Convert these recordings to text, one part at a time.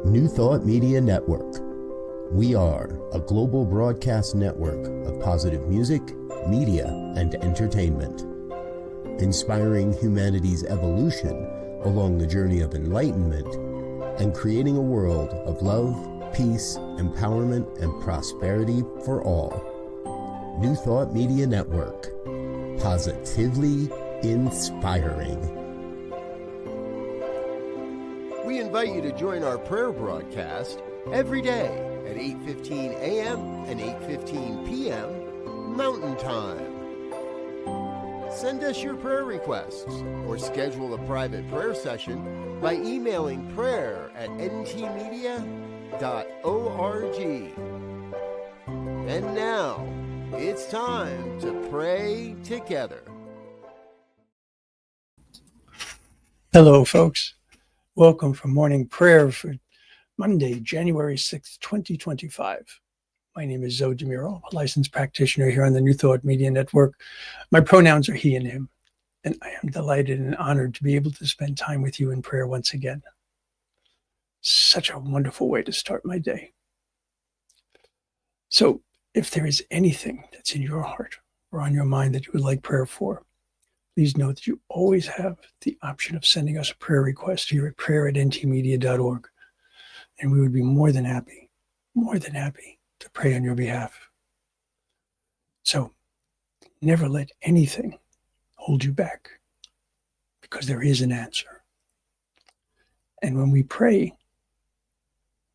New Thought Media Network. We are a global broadcast network of positive music, media, and entertainment, inspiring humanity's evolution along the journey of enlightenment and creating a world of love, peace, empowerment, and prosperity for all. New Thought Media Network. Positively inspiring. We invite you to join our prayer broadcast every day at 8:15 a.m. and 8:15 p.m. Mountain Time. Send us your prayer requests or schedule a private prayer session by emailing prayer@ntmedia.org. And now, it's time to pray together. Hello, folks. Welcome for morning prayer for Monday, January 6th, 2025. My name is Muro, a licensed practitioner here on the New Thought Media Network. My pronouns are he and him, and I am delighted and honored to be able to spend time with you in prayer once again. Such a wonderful way to start my day. So, if there is anything that's in your heart or on your mind that you would like prayer for, please know that you always have the option of sending us a prayer request here at prayer@ntmedia.org. And we would be more than happy to pray on your behalf. So never let anything hold you back, because there is an answer. And when we pray,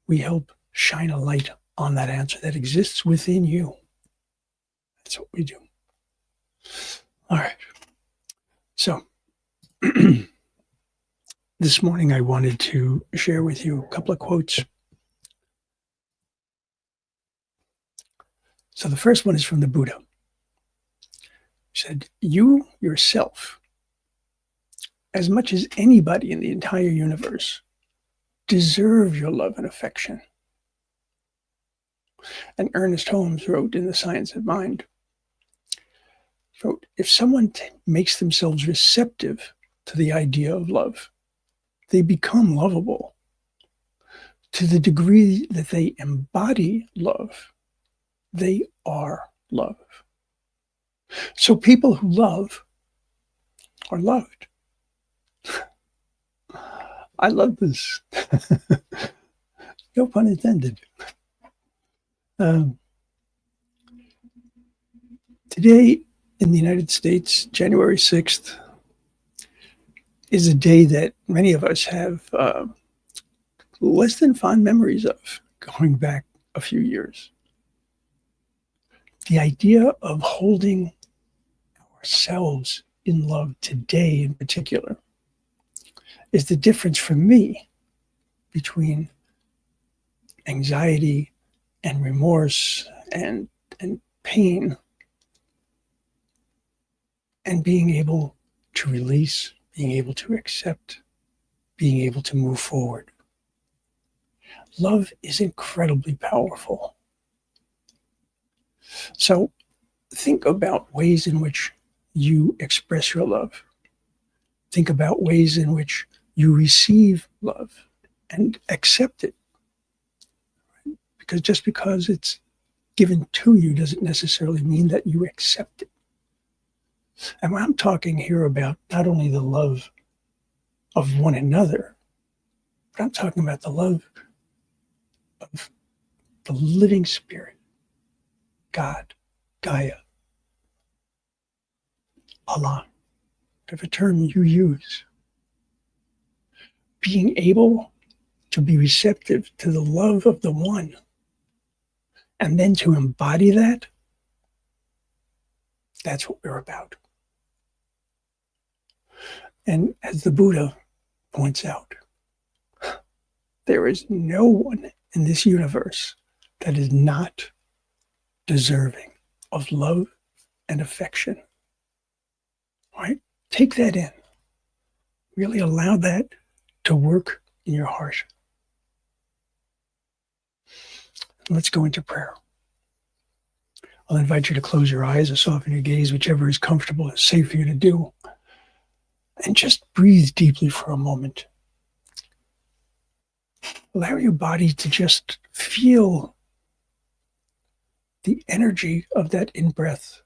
we help shine a light on that answer that exists within you. That's what we do. All right. So, this morning I wanted to share with you a couple of quotes. So the first one is from the Buddha. He said, "You yourself, as much as anybody in the entire universe, deserve your love and affection." And Ernest Holmes wrote in The Science of Mind, wrote, "If someone makes themselves receptive to the idea of love, they become lovable. To the degree that they embody love, they are love." So people who love are loved. I love this. No pun intended. Today in the United States, January 6th, is a day that many of us have less than fond memories of, going back a few years. The idea of holding ourselves in love today in particular is the difference for me between anxiety and remorse and pain and being able to release, being able to accept, being able to move forward. Love is incredibly powerful. So think about ways in which you express your love. Think about ways in which you receive love and accept it. Because just because it's given to you doesn't necessarily mean that you accept it. And when I'm talking here about not only the love of one another, but I'm talking about the love of the living spirit, God, Gaia, Allah, whatever term you use. Being able to be receptive to the love of the one and then to embody that, that's what we're about. And as the Buddha points out, there is no one in this universe that is not deserving of love and affection. All right? Take that in. Really allow that to work in your heart. Let's go into prayer. I'll invite you to close your eyes or soften your gaze, whichever is comfortable and safe for you to do. And just breathe deeply for a moment. Allow your body to just feel the energy of that in-breath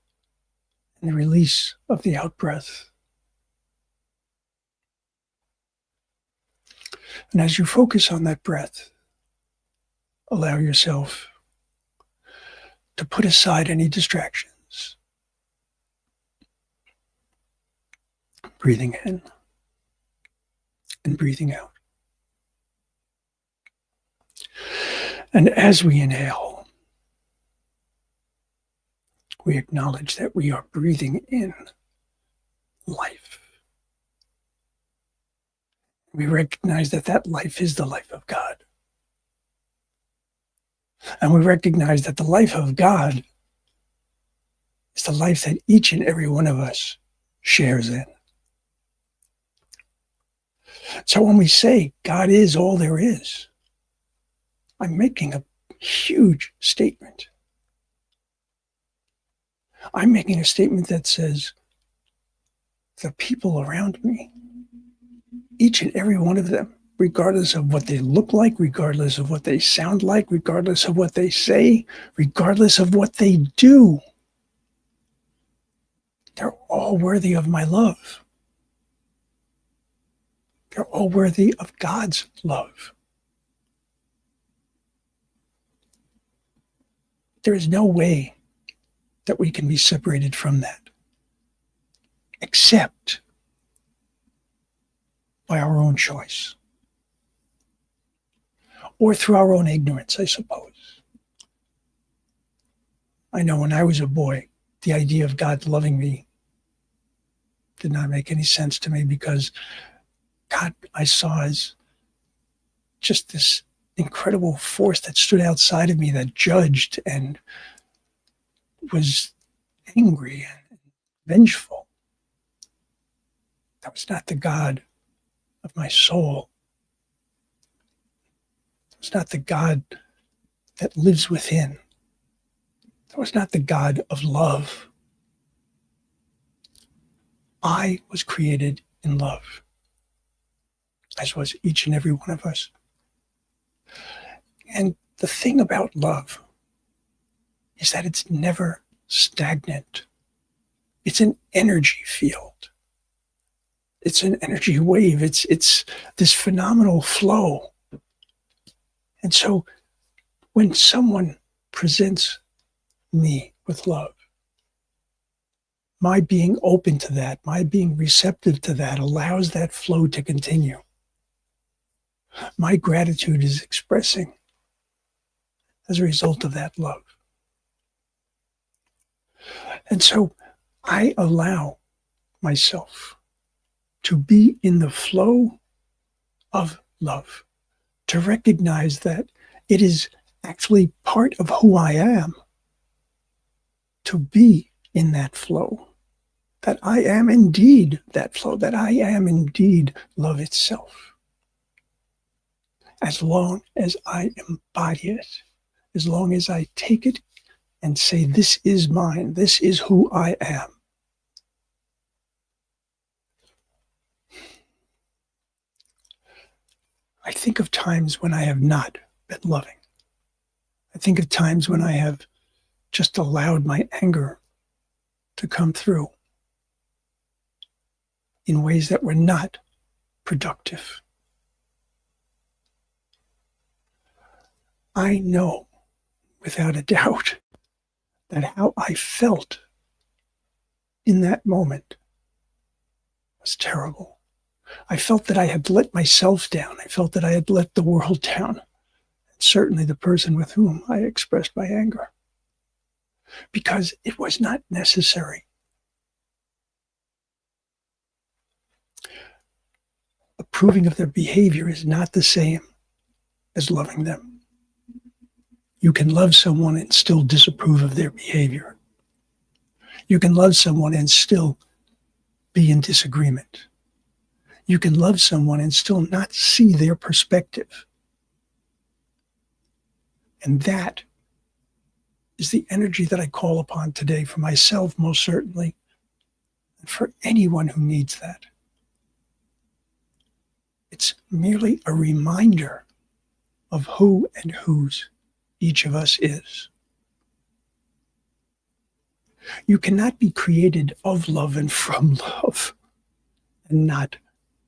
and the release of the out-breath. And as you focus on that breath, allow yourself to put aside any distractions. Breathing in and breathing out. And as we inhale, we acknowledge that we are breathing in life. We recognize that that life is the life of God. And we recognize that the life of God is the life that each and every one of us shares in. So when we say God is all there is, I'm making a huge statement. I'm making a statement that says the people around me, each and every one of them, regardless of what they look like, regardless of what they sound like, regardless of what they say, regardless of what they do, they're all worthy of my love. They're all worthy of God's love. There is no way that we can be separated from that, except by our own choice, or through our own ignorance, I suppose. I know when I was a boy, the idea of God loving me did not make any sense to me, because God I saw as just this incredible force that stood outside of me, that judged and was angry and vengeful. That was not the God of my soul. It was not the God that lives within. That was not the God of love. I was created in love, as was each and every one of us. And the thing about love is that it's never stagnant. It's an energy field. It's an energy wave. It's this phenomenal flow. And so when someone presents me with love, my being open to that, my being receptive to that, allows that flow to continue. My gratitude is expressing as a result of that love. And so I allow myself to be in the flow of love, to recognize that it is actually part of who I am to be in that flow, that I am indeed that flow, that I am indeed love itself. As long as I embody it, as long as I take it and say, this is mine, this is who I am. I think of times when I have not been loving. I think of times when I have just allowed my anger to come through in ways that were not productive. I know without a doubt that how I felt in that moment was terrible. I felt that I had let myself down. I felt that I had let the world down. And certainly the person with whom I expressed my anger. Because it was not necessary. Approving of their behavior is not the same as loving them. You can love someone and still disapprove of their behavior. You can love someone and still be in disagreement. You can love someone and still not see their perspective. And that is the energy that I call upon today for myself, most certainly, and for anyone who needs that. It's merely a reminder of who and whose each of us is. You cannot be created of love and from love and not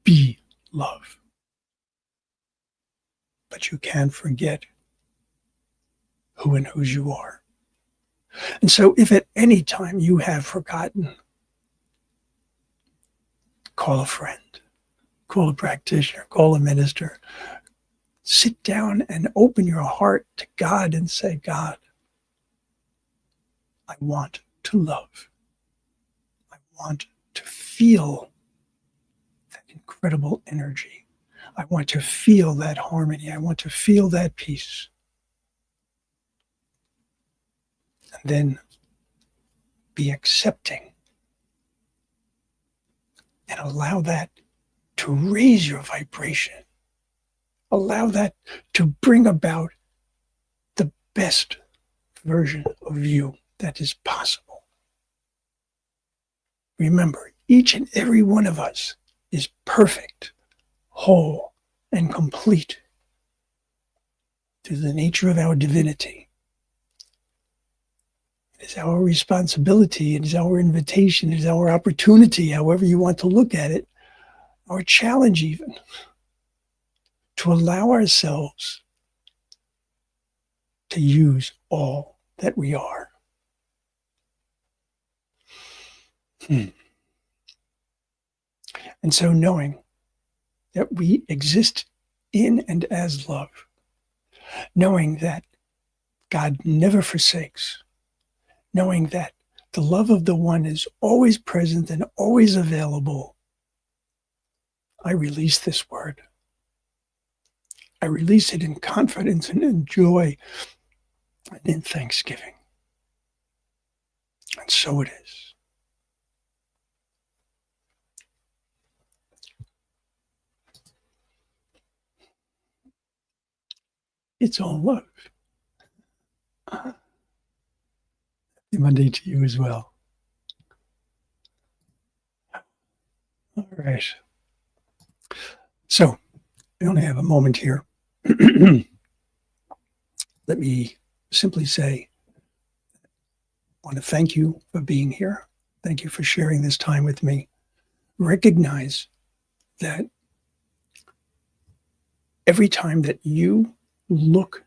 be love. But you can't forget who and whose you are. And so if at any time you have forgotten, call a friend, call a practitioner, call a minister. Sit down and open your heart to God and say, God, I want to love. I want to feel that incredible energy. I want to feel that harmony. I want to feel that peace. And then be accepting and allow that to raise your vibration. Allow that to bring about the best version of you that is possible. Remember, each and every one of us is perfect, whole, and complete through the nature of our divinity. It is our responsibility, it is our invitation, it is our opportunity, however you want to look at it, our challenge even, to allow ourselves to use all that we are. And so knowing that we exist in and as love, knowing that God never forsakes, knowing that the love of the one is always present and always available, I release this word. I release it in confidence and in joy and in thanksgiving. And so it is. It's all love. Happy Monday to you as well. All right. So, I only have a moment here. Let me simply say, I want to thank you for being here. Thank you for sharing this time with me. Recognize that every time that you look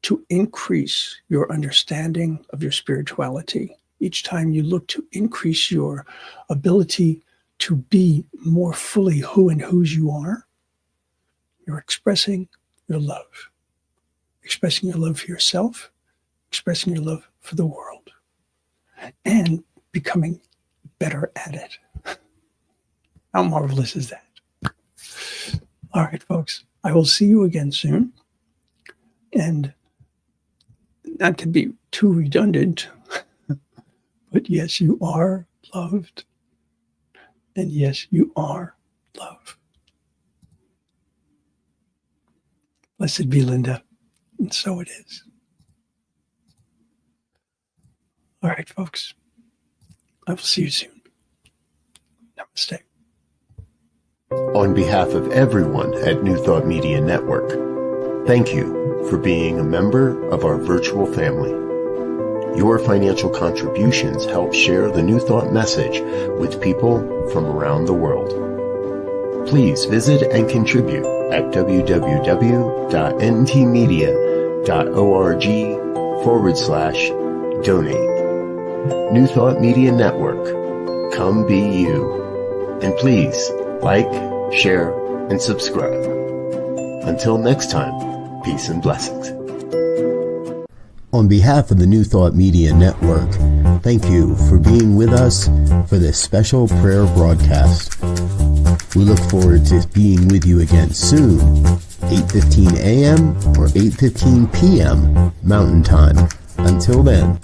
to increase your understanding of your spirituality, each time you look to increase your ability to be more fully who and whose you are, you're expressing your love. Expressing your love for yourself, expressing your love for the world, and becoming better at it. How marvelous is that? All right, folks, I will see you again soon. And not to be too redundant, but yes, you are loved. And yes, you are love. Blessed be Linda. And so it is. All right, folks. I will see you soon. Namaste. On behalf of everyone at New Thought Media Network, thank you for being a member of our virtual family. Your financial contributions help share the New Thought message with people from around the world. Please visit and contribute at www.ntmedia.org/donate. New Thought Media Network. Come be you. And please like, share, and subscribe. Until next time, peace and blessings. On behalf of the New Thought Media Network, thank you for being with us for this special prayer broadcast. We look forward to being with you again soon, 8:15 a.m. or 8:15 p.m. Mountain Time. Until then.